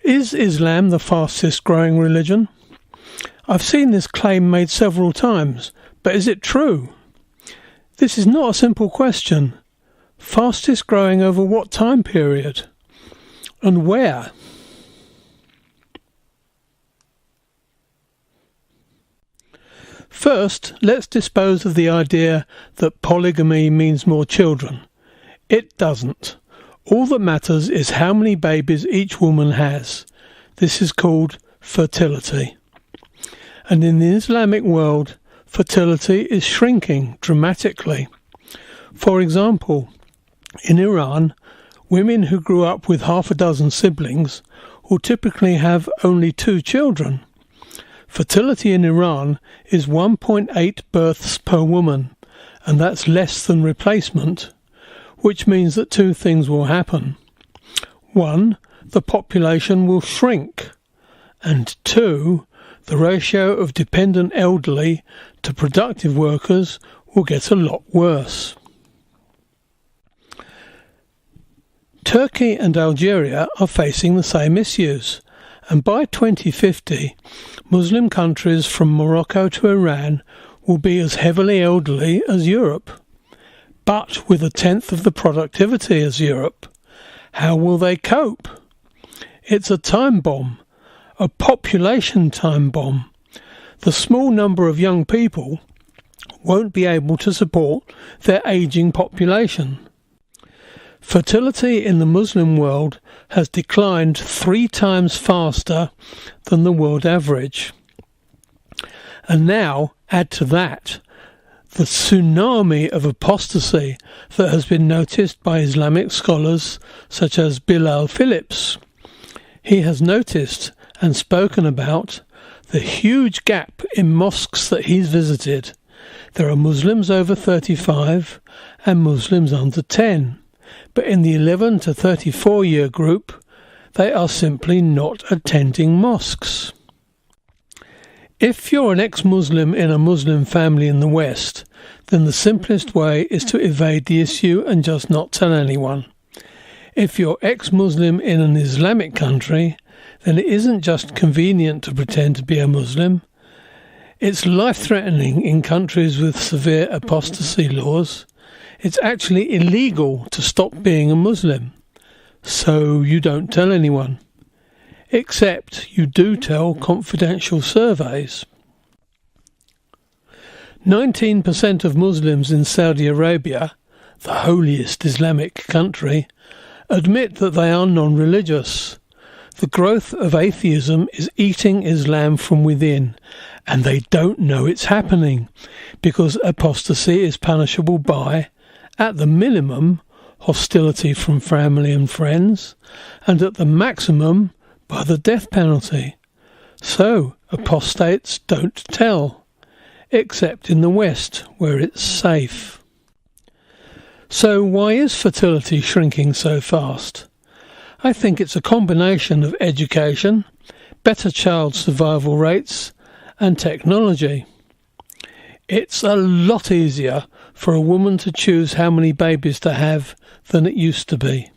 Is Islam the fastest growing religion? I've seen this claim made several times, but is it true? This is not a simple question. Fastest growing over what time period? And where? First, let's dispose of the idea that polygamy means more children. It doesn't. All that matters is how many babies each woman has. This is called fertility. And in the Islamic world, fertility is shrinking dramatically. For example, in Iran, women who grew up with half a dozen siblings will typically have only 2 children. Fertility in Iran is 1.8 births per woman, and that's less than replacement, which means that 2 things will happen. 1, the population will shrink, and 2, the ratio of dependent elderly to productive workers will get a lot worse. Turkey and Algeria are facing the same issues, and by 2050, Muslim countries from Morocco to Iran will be as heavily elderly as Europe, but with 1/10 of the productivity as Europe. How will they cope? It's a time bomb, a population time bomb. The small number of young people won't be able to support their ageing population. Fertility in the Muslim world has declined 3 times faster than the world average. And now, add to that, the tsunami of apostasy that has been noticed by Islamic scholars such as Bilal Phillips. He has noticed and spoken about the huge gap in mosques that he's visited. There are Muslims over 35 and Muslims under 10. But in the 11 to 34-year group, they are simply not attending mosques. If you're an ex-Muslim in a Muslim family in the West, then the simplest way is to evade the issue and just not tell anyone. If you're ex-Muslim in an Islamic country, then it isn't just convenient to pretend to be a Muslim. It's life-threatening in countries with severe apostasy laws. It's actually illegal to stop being a Muslim, so you don't tell anyone. Except you do tell confidential surveys. 19% of Muslims in Saudi Arabia, the holiest Islamic country, admit that they are non-religious. The growth of atheism is eating Islam from within, and they don't know it's happening, because apostasy is punishable by, at the minimum, hostility from family and friends, and at the maximum, by the death penalty. So, apostates don't tell, except in the West, where it's safe. So why is fertility shrinking so fast? I think it's a combination of education, better child survival rates, and technology. It's a lot easier for a woman to choose how many babies to have than it used to be.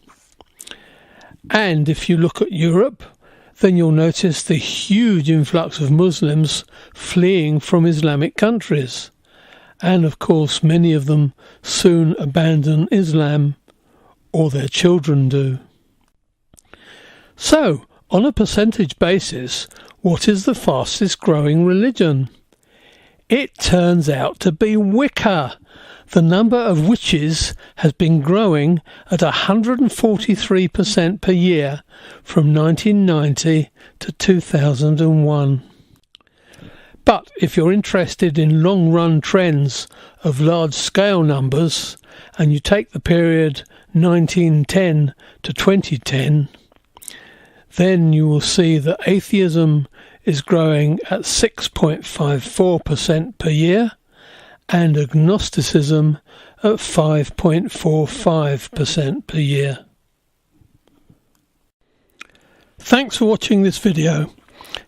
And if you look at Europe, then you'll notice the huge influx of Muslims fleeing from Islamic countries. And of course, many of them soon abandon Islam, or their children do. So, on a percentage basis, what is the fastest growing religion? It turns out to be Wicca. The number of witches has been growing at 143% per year from 1990 to 2001. But if you're interested in long-run trends of large-scale numbers, and you take the period 1910 to 2010, then you will see that atheism is growing at 6.54% per year, and agnosticism at 5.45% per year. Thanks for watching this video.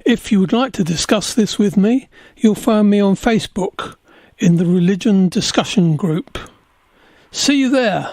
If you would like to discuss this with me, you'll find me on Facebook in the Religion Discussion Group. See you there.